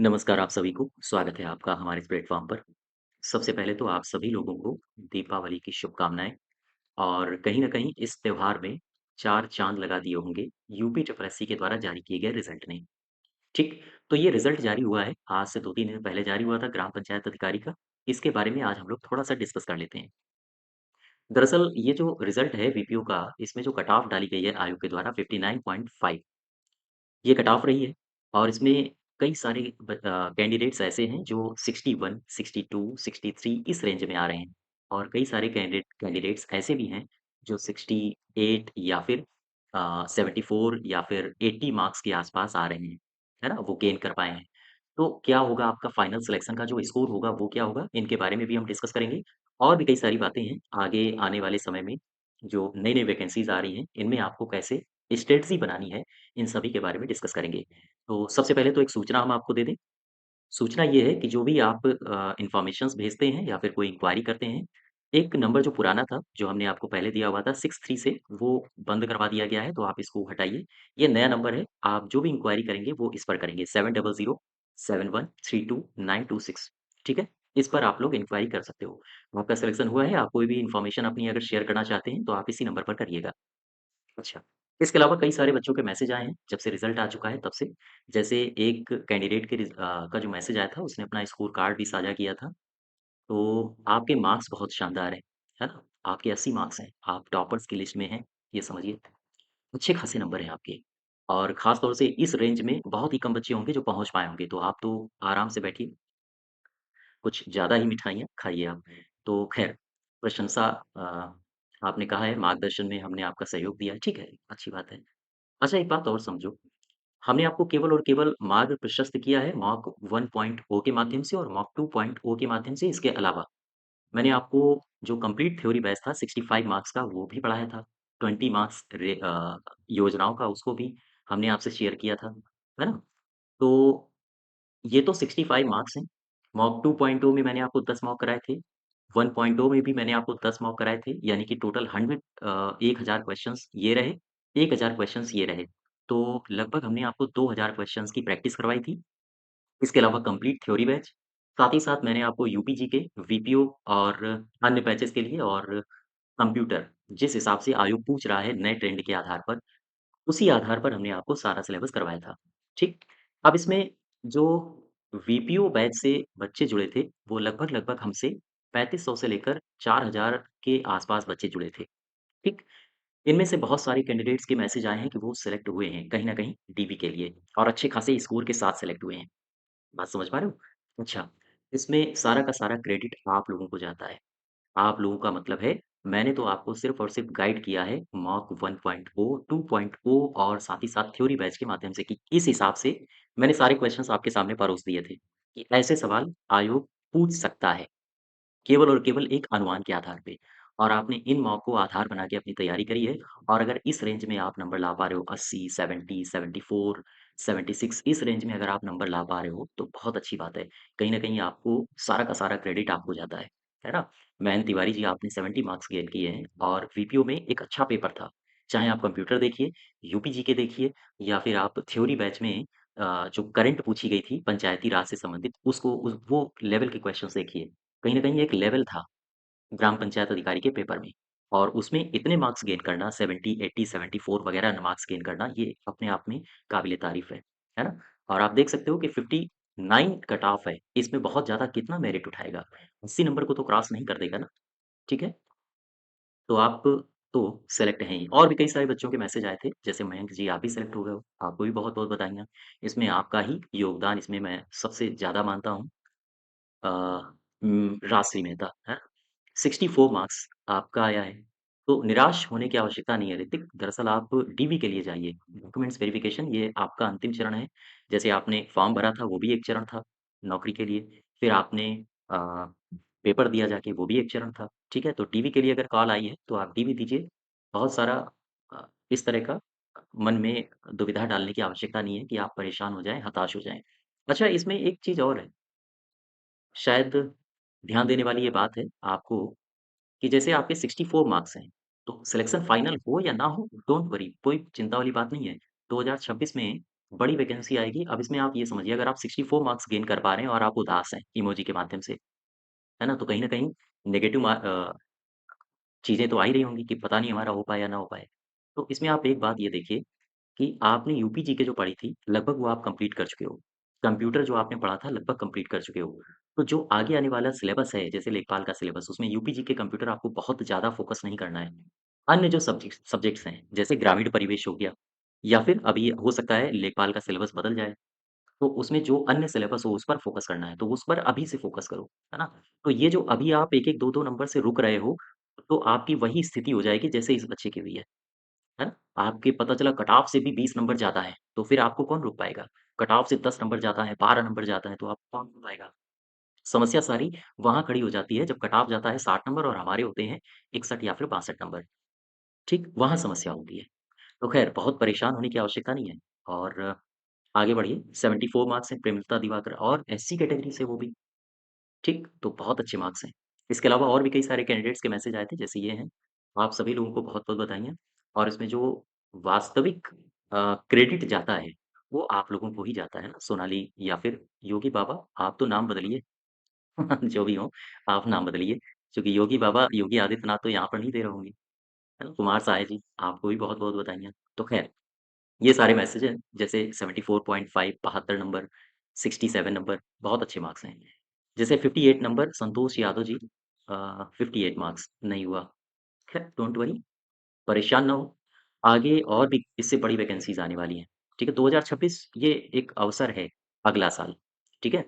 नमस्कार आप सभी को, स्वागत है आपका हमारे इस प्लेटफ़ॉर्म पर। सबसे पहले तो आप सभी लोगों को दीपावली की शुभकामनाएँ और कहीं न कहीं इस त्योहार में 4 चाँद लगा दिए होंगे यूपी चपरासी के द्वारा जारी किए गए रिज़ल्ट ने। ठीक, तो ये रिज़ल्ट जारी हुआ है, आज से 2-3 दिन पहले जारी हुआ था ग्राम पंचायत अधिकारी का। इसके बारे में आज हम लोग थोड़ा-सा डिस्कस कर लेते हैं। दरअसल ये जो रिज़ल्ट है वीपीओ का, इसमें जो कट ऑफ डाली गई है आयोग के द्वारा 59.5 ये कट ऑफ रही है और इसमें कई सारे कैंडिडेट्स ऐसे हैं जो 61, 62, 63 इस रेंज में आ रहे हैं और कई सारे कैंडिडेट्स ऐसे भी हैं जो 68 या फिर 74 या फिर 80 मार्क्स के आसपास आ रहे हैं, है ना? वो गेन कर पाए हैं। तो क्या होगा आपका फाइनल सिलेक्शन का जो स्कोर होगा वो क्या होगा? इनके बारे में भी हम डिस्कस करेंगे और भी कई सारी बातें हैं आगे आने वाले समय में जो नई-नई वैकेंसीज़ आ रही हैं, इनमें आपको कैसे स्ट्रेटजी बनानी है इन सभी के बारे में डिस्कस करेंगे। तो सबसे पहले तो एक सूचना हम आपको दे दें। सूचना ये है कि जो भी आप इन्फॉर्मेशंस भेजते हैं या फिर कोई इंक्वायरी करते हैं, एक नंबर जो पुराना था, जो हमने आपको पहले दिया हुआ था 63 से, वो बंद करवा दिया गया है, तो आप इसको हटाइए। ये नया नंबर है, आप जो भी इंक्वायरी करेंगे वो इस पर करेंगे 7007132926 ठीक है? इस पर आप लोग इंक्वायरी कर सकते हो। आपका सिलेक्शन हुआ है, आप कोई भी इन्फॉर्मेशन अपनी अगर शेयर करना चाहते हैं, तो आप इसी नंबर पर करिएगा। अच्छा। इसके अलावा कई सारे बच्चों के मैसेज आए हैं, जब से रिज़ल्ट आ चुका है तब से। जैसे एक कैंडिडेट का जो मैसेज आया था, उसने अपना स्कोर कार्ड भी साझा किया था। तो आपके मार्क्स बहुत शानदार हैं, है ना? आपके 80 मार्क्स हैं, आप टॉपर्स की लिस्ट में हैं, ये समझिए। अच्छे खासे नंबर हैं आपके और ख़ास तौर से इस रेंज में बहुत ही कम बच्चे होंगे जो पहुँच पाए होंगे, तो आप तो आराम से बैठिए, कुछ ज़्यादा ही मिठाइयाँ खाइए आप। तो ख़ैर, प्रशंसा आपने कहा है, मार्गदर्शन में हमने आपका सहयोग दिया है, ठीक है, अच्छी बात है। अच्छा एक बात और समझो, हमने आपको केवल और केवल मार्ग प्रशस्त किया है मॉक 1.0 के माध्यम से और मॉक 2.0 के माध्यम से, इसके अलावा मैंने आपको जो कंप्लीट थ्योरी बैच था 65 मार्क्स का वो भी पढ़ाया था। 20 मार्क्स योजनाओं का उसको भी हमने आपसे शेयर किया था, है ना? तो ये तो 65 मार्क्स हैं। मॉक 2.0 में मैंने आपको 10 मॉक कराए थे। 1.0 में भी मैंने आपको 10 मॉक कराए थे, यानी कि टोटल 1000 क्वेश्चन्स ये रहे, 1000 क्वेश्चन्स ये रहे। तो लगभग हमने आपको 2000 क्वेश्चन्स की प्रैक्टिस करवाई थी। इसके अलावा कंप्लीट थ्योरी बैच, साथ ही साथ मैंने आपको यूपी जीके, वीपीओ और अन्य बैचेज़ के लिए और कंप्यूटर, जिस हिसाब से आयोग पूछ रहा है नए ट्रेंड के आधार पर, उसी आधार पर हमने आपको सारा सिलेबस करवाया था। ठीक? अब इसमें जो वीपीओ बैच से बच्चे जुड़े थे, वो लगभग-लगभग हमसे 3500 से लेकर 4000 के आस-पास बच्चे जुड़े थे। ठीक? इनमें से बहुत सारे कैंडिडेट्स के मैसेज आए हैं कि वो सिलेक्ट हुए हैं, कहीं न कहीं डीबी के लिए और अच्छे खासे स्कोर के साथ सिलेक्ट हुए हैं। बात समझ पा रहे हो? अच्छा, इसमें सारा का सारा क्रेडिट आप लोगों को जाता है। आप लोगों का मतलब है, मैंने तो आपको सिर्फ़ और सिर्फ़ गाइड किया है मॉक 1.0, 2.0 और साथ ही साथ थ्योरी बैच के माध्यम से कि किस हिसाब से मैंने सारे क्वेश्चन्स आपके सामने परोस दिए थे, कि ऐसे सवाल आयोग पूछ सकता है। केवल और केवल एक अनुमान के आधार पे और आपने इन मॉक को आधार बना के अपनी तैयारी करी है और अगर इस रेंज में आप नंबर ला पा रहे हो 80, 70, 74, 76 इस रेंज में अगर आप नंबर ला पा रहे हो, तो बहुत अच्छी बात है। कहीं न कहीं आपको सारा का सारा क्रेडिट आपको जाता है ना? मयंक तिवारी जी आपने 70 मार्क्स गेन किए हैं और वीपीओ में एक अच्छा पेपर था। चाहे आप कंप्यूटर देखिए, यूपी जीके देखिए या फिर आप थ्योरी बैच में जो करंट पूछी गई थी पंचायती राज से संबंधित उसको उस वो लेवल के क्वेश्चन्स देखिए। कहीं न कहीं एक लेवल था, ग्राम पंचायत अधिकारी के पेपर में और उसमें इतने मार्क्स गेन करना 70, 80, 74 वगैरह मार्क्स गेन करना ये अपने आप में काबिल-ए-तारीफ़ है ना? और आप देख सकते हो कि 59 कट ऑफ है, इसमें बहुत ज़्यादा कितना मेरिट उठाएगा? 80 नंबर को तो क्रॉस नहीं कर देगा ना, ठीक है? तो आप तो सेलेक्ट हैं ही और भी कई सारे बच्चों के मैसेज आए थे, जैसे मयंक जी आप भी सेलेक्ट हो गए हो, आपको भी बहुत-बहुत बधाइयाँ। इसमें आपका ही योगदान इसमें मैं सबसे ज़्यादा मानता हूँ। अ, राजश्री मेहता, हैं? 64 मार्क्स आपका आया है। तो निराश होने की आवश्यकता नहीं है ऋतिक, दरअसल आप डीवी के लिए जाइए, डॉक्यूमेंट्स वेरिफिकेशन ये आपका अंतिम चरण है। जैसे आपने फॉर्म भरा था, वो भी एक चरण था नौकरी के लिए। फिर आपने अ, पेपर दिया जाके, वो भी एक चरण था, ठीक है? तो डीवी के लिए अगर कॉल आई है, तो आप डीवी दीजिए। बहुत सारा इस तरह का मन में दुविधा डालने की आवश्यकता नहीं है कि आप परेशान हो जाएँ, हताश हो जाएँ। अच्छा, इसमें एक चीज़ और है। शायद ध्यान देने वाली ये बात है आपको कि जैसे आपके 64 मार्क्स हैं, तो सिलेक्शन फाइनल हो या ना हो, डोंट वरी कोई चिंता वाली बात नहीं है। 2026 में बड़ी वैकेंसी आएगी। अब इसमें आप ये समझिए अगर आप 64 मार्क्स गेन कर पा रहे हैं और आप उदास हैं इमोजी के माध्यम से, है ना? तो कहीं न कहीं नेगेटिव चीज़ें तो आ ही रही होंगी कि पता नहीं हमारा हो पाए या ना हो पाए। तो इसमें आप एक बात ये देखिए कि आपने यूपी जीके जो पढ़ी थी, लगभग वो आप कंप्लीट कर चुके हो। कंप्यूटर जो आपने पढ़ा था, लगभग कंप्लीट कर चुके हो। तो जो आगे आने वाला सिलेबस है, जैसे लेखपाल का सिलेबस, उसमें यूपी जीके कंप्यूटर आपको बहुत ज़्यादा फ़ोकस नहीं करना है। अन्य जो सब्जेक्ट्स हैं, जैसे ग्रामीण परिवेश हो गया या फिर अभी हो सकता है लेखपाल का सिलेबस बदल जाए, तो उसमें जो अन्य सिलेबस हो, उस पर फ़ोकस करना है, तो उस पर अभी से फ़ोकस करो, है ना? तो ये जो अभी आप 1-1, 2-2 नंबर से रुक रहे हो, तो आपकी वही स्थिति हो जाएगी जैसे इस बच्चे की हुई है ना? आपके पता चला कट ऑफ से भी 20 नंबर ज़्यादा है, तो फिर आपको कौन रोक पाएगा? कट ऑफ से 10 नंबर ज़्यादा है, 12 नंबर ज़्यादा है, तो आपको कौन रोक पाएगा? समस्या सारी वहाँ खड़ी हो जाती है जब कट ऑफ जाता है 60 नंबर और हमारे होते हैं 61 या फिर 62 नंबर, ठीक? वहाँ समस्या होती है। तो ख़ैर बहुत परेशान होने की आवश्यकता नहीं है और आगे बढ़िए 74 मार्क्स हैं प्रेमलता दिवाकर और एससी कैटेगरी से वो भी, ठीक? तो बहुत अच्छे मार्क्स हैं। इसके अलावा और भी कई सारे कैंडिडेट्स के मैसेज आए थे जैसे ये हैं। आप सभी लोगों को बहुत-बहुत बधाइयाँ और इसमें जो वास्तविक क्रेडिट जाता है, वो आप लोगों को ही जाता है ना, सोनाली या फिर योगी बाबा, आप तो नाम बदलिए। जो भी हो, आप नाम बदलिए क्योंकि योगी बाबा, योगी आदित्यनाथ तो यहाँ पर नहीं दे रहे होंगे, है ना? कुमार साय जी, आपको भी बहुत-बहुत बधाइयाँ। तो ख़ैर ये सारे मैसेज हैं, जैसे 74.5 72 नंबर, 67 नंबर, बहुत अच्छे मार्क्स हैं। जैसे 58 नंबर संतोष यादव जी 58 मार्क्स नहीं हुआ। खैर डोंट वरी, परेशान ना हो, आगे और भी इससे बड़ी वैकेंसीज़ आने वाली हैं, ठीक है? 2026 ये एक अवसर है, अगला साल, ठीक है?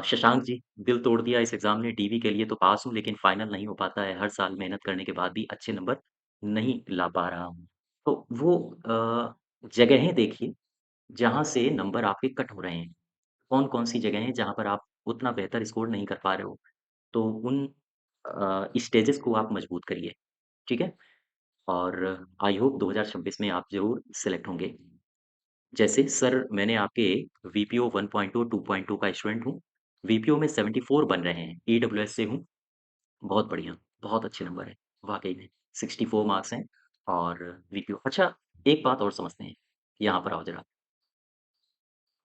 शशांक जी, दिल तोड़ दिया इस एग्ज़ाम ने, डीवी के लिए तो पास हूँ लेकिन फाइनल नहीं हो पाता है, हर साल मेहनत करने के बाद भी अच्छे नंबर नहीं ला पा रहा हूँ। तो वो जगहें देखिए, जहाँ से नंबर आपके कट हो रहे हैं। कौन-कौन सी जगह हैं जहाँ पर आप उतना बेहतर स्कोर नहीं कर पा रहे हो? तो उन स्टेजेस को आप मजबूत करिए, ठीक है? और आई होप 2026 में आप ज़रूर सेलेक्ट होंगे। जैसे सर मैंने आपके वीपीओ 1.0, 2.2 का स्टूडेंट हूँ। वीपीओ में 74 बन रहे हैं, ईडब्ल्यूएस से हूँ। बहुत बढ़िया, बहुत अच्छे नंबर हैं, वाक़ई में। 64 मार्क्स हैं और वीपीओ अच्छा, एक बात और समझते हैं, यहाँ पर आओ ज़रा।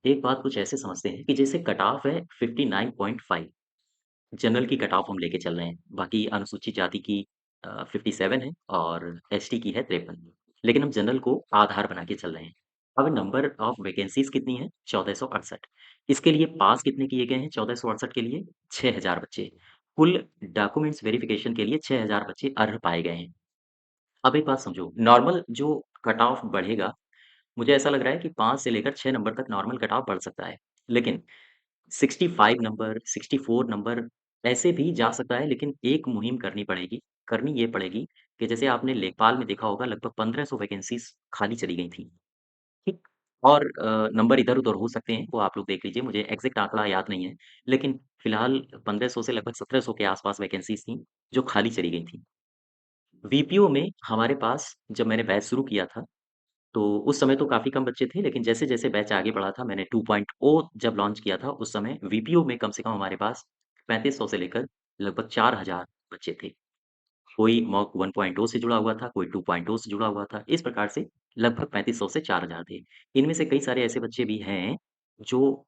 एक बात कुछ ऐसे समझते हैं कि जैसे कट ऑफ है 59.5 जनरल की कट ऑफ हम लेके चल रहे हैं, बाकी अनुसूचित जाति की 57 है और एसटी की है 53 लेकिन हम जनरल को आधार बना के चल रहे हैं। अब नंबर ऑफ वैकेंसीज़ कितनी है? 1468 इसके लिए पास कितने किए गए हैं 1468 के लिए? 6000 बच्चे। कुल डॉक्यूमेंट्स वेरिफिकेशन के लिए 6000 बच्चे अर्ह पाए गए हैं। अब एक बात समझो, नॉर्मल जो कट ऑफ बढ़ेगा, मुझे ऐसा लग रहा है कि 5 से लेकर 6 नंबर तक नॉर्मल कट ऑफ बढ़ सकता है। लेकिन 65 नंबर, 64 नंबर ऐसे भी जा सकता है लेकिन एक मुहिम करनी पड़ेगी। करनी ये पड़ेगी कि जैसे आपने लेखपाल में देखा होगा लगभग 1500 वैकेंसीज़ खाली चली गई थी, ठीक? और नंबर इधर-उधर हो सकते हैं, वो आप लोग देख लीजिए, मुझे एग्ज़ैक्ट आँकड़ा याद नहीं है। लेकिन फिलहाल 1500 से लगभग 1700 के आस-पास वैकेंसीज़ थी, जो खाली चली गई थी। वीपीओ में हमारे पास जब मैंने बैच शुरू किया था तो उस समय तो काफ़ी कम बच्चे थे, लेकिन जैसे-जैसे बैच आगे बढ़ा था, मैंने 2.0 जब लॉन्च किया था, उस समय वीपीओ में कम से कम हमारे पास 3500 से लेकर लगभग 4000 बच्चे थे। कोई मॉक 1.0 से जुड़ा हुआ था, कोई 2.0 से जुड़ा हुआ था। इस प्रकार से लगभग 3500 से 4000 थे। इनमें से कई सारे ऐसे बच्चे भी हैं, जो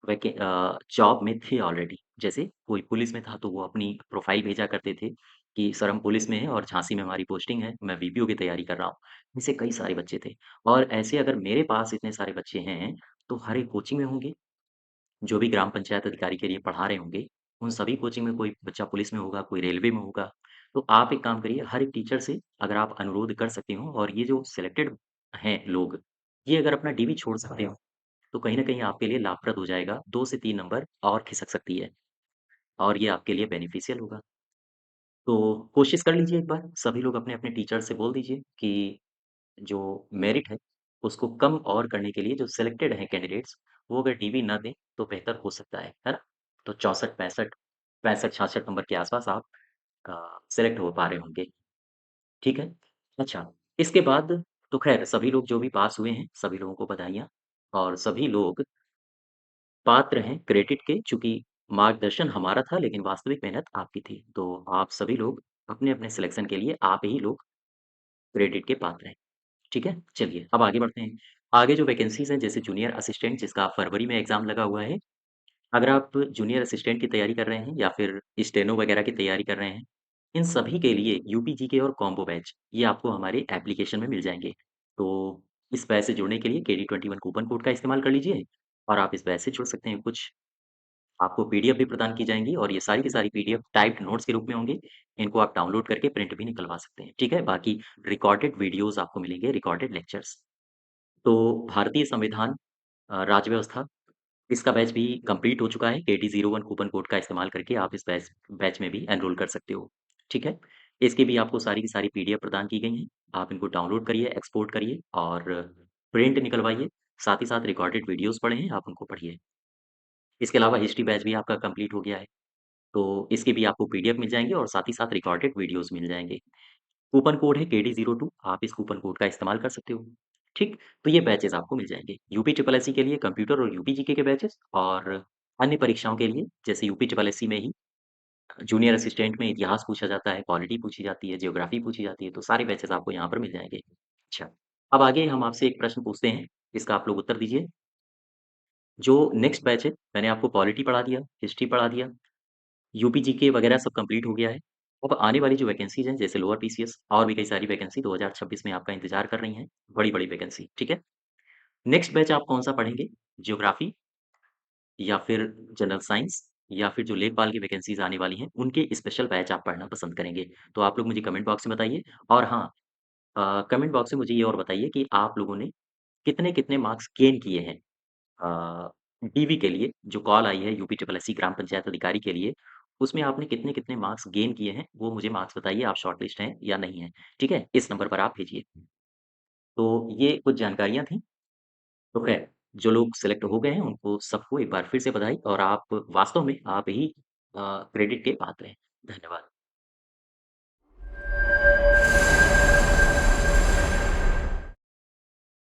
जॉब में थे ऑलरेडी। जैसे कोई पुलिस में था, तो वो अपनी प्रोफ़ाइल भेजा करते थे कि सर हम पुलिस में हैं और झांसी में हमारी पोस्टिंग है, मैं वीपीओ की तैयारी कर रहा हूँ। ऐसे कई सारे बच्चे थे और ऐसे अगर मेरे पास इतने सारे बच्चे हैं, तो हर एक कोचिंग में होंगे, जो भी ग्राम पंचायत अधिकारी के लिए पढ़ा रहे होंगे, उन सभी कोचिंग में कोई बच्चा पुलिस में होगा, कोई रेलवे में होगा। तो आप एक काम करिए, हर एक टीचर से अगर आप अनुरोध कर सकते हो और ये जो सिलेक्टेड हैं लोग, ये अगर अपना डीवी छोड़ सकते हो तो कहीं न कहीं आपके लिए लाभप्रद हो जाएगा, 2 से 3 नंबर और खिसक सकती है और ये आपके लिए बेनिफिशियल होगा। तो कोशिश कर लीजिए एक बार, सभी लोग अपने-अपने टीचर से बोल दीजिए कि जो मेरिट है, उसको कम और करने के लिए जो सिलेक्टेड हैं कैंडिडेट्स, वो अगर डीवी ना दें, तो बेहतर हो सकता है ना? तो 64-65 65-66 नंबर के आस-पास आप सेलेक्ट हो पा रहे होंगे, ठीक है? अच्छा, इसके बाद तो ख़ैर सभी लोग जो भी पास हुए हैं, सभी लोगों को बधाइयाँ और सभी लोग पात्र हैं क्रेडिट के चूँकि मार्गदर्शन हमारा था लेकिन वास्तविक मेहनत आपकी थी। तो आप सभी लोग अपने-अपने सिलेक्शन के लिए आप ही लोग क्रेडिट के पात्र हैं। ठीक है? चलिए अब आगे बढ़ते हैं। आगे जो वैकेंसीज़ हैं जैसे जूनियर असिस्टेंट जिसका फरवरी में एग्ज़ाम लगा हुआ है, अगर आप जूनियर असिस्टेंट की तैयारी कर रहे हैं या फिर स्टेनो वगैरह की तैयारी कर रहे हैं, इन सभी के लिए यूपी जीके और कॉम्बो बैच ये आपको हमारे एप्लीकेशन में मिल जाएँगे। तो इस बैच से जुड़ने के लिए KD21 कूपन कोड का इस्तेमाल कर लीजिए और आप इस बैच से जुड़ सकते हैं। कुछ आपको पीडीएफ भी प्रदान की जाएँगी और ये सारी की सारी पीडीएफ टाइप्ड नोट्स के रूप में होंगे। इनको आप डाउनलोड करके प्रिंट भी निकलवा सकते हैं, ठीक है? बाकी रिकॉर्डेड वीडियोज़ आपको मिलेंगे, रिकॉर्डेड लेक्चर्स। तो भारतीय संविधान राज्य व्यवस्था इसका बैच भी कंप्लीट हो चुका है। KD01 कूपन कोड का इस्तेमाल करके आप इस बैच बैच में भी एनरोल कर सकते हो, ठीक है? इसकी भी आपको सारी की सारी पीडीएफ प्रदान की गई हैं। आप इनको डाउनलोड करिए, एक्सपोर्ट करिए और प्रिंट निकलवाइए। साथ ही साथ रिकॉर्डेड वीडियोज़ पड़े हैं, आप उनको पढ़िए। इसके अलावा हिस्ट्री बैच भी आपका कंप्लीट हो गया है। तो इसके भी आपको पीडीएफ मिल जाएँगे और साथ ही साथ रिकॉर्डेड वीडियोज़ मिल जाएँगे। कूपन कोड है KD02 आप इस कूपन कोड का इस्तेमाल कर सकते हो। ठीक? तो ये बैचेज़ आपको मिल जाएँगे। यूपी ट्रिपल एससी के लिए कंप्यूटर और यूपी जीके के बैचेज़ और अन्य परीक्षाओं के लिए जैसे यूपी ट्रिपल एससी में ही जूनियर असिस्टेंट में इतिहास पूछा जाता है, पॉलिटी पूछी जाती है, ज्योग्राफी पूछी जाती है, तो सारे बैचेज़ आपको यहाँ पर मिल जाएँगे। अच्छा, अब आगे हम आपसे एक प्रश्न पूछते हैं, इसका आप लोग उत्तर दीजिए। जो नेक्स्ट बैच है, मैंने आपको पॉलिटी पढ़ा दिया, हिस्ट्री पढ़ा दिया, यूपी जीके वगैरह सब कंप्लीट हो गया है। अब आने वाली जो वैकेंसीज़ हैं, जैसे लोअर पीसीएस और भी कई सारी वैकेंसी 2026 में आपका इंतज़ार कर रही हैं, बड़ी-बड़ी वैकेंसी, ठीक है? नेक्स्ट बैच आप कौन-सा पढ़ेंगे? ज्योग्राफी या फिर जनरल साइंस या फिर जो लेखपाल की वैकेंसीज़ आने वाली हैं, उनके स्पेशल बैच आप पढ़ना पसंद करेंगे? तो आप लोग मुझे कमेंट बॉक्स में बताइए और हाँ कमेंट बॉक्स में मुझे ये और बताइए कि आप लोगों ने कितने-कितने मार्क्स गेन किए हैं? डीवी के लिए जो कॉल आई है यूपी ट्रिपल एससी ग्राम पंचायत अधिकारी के लिए, उसमें आपने कितने-कितने मार्क्स गेन किए हैं, वो मुझे मार्क्स बताइए आप शॉर्टलिस्ट हैं या नहीं हैं, ठीक है? इस नंबर पर आप भेजिए। तो ये कुछ जानकारियाँ थीं, तो ख़ैर जो लोग सेलेक्ट हो गए हैं उनको सबको एक बार फिर से बधाई और आप वास्तव में आप ही क्रेडिट के पात्र हैं। धन्यवाद।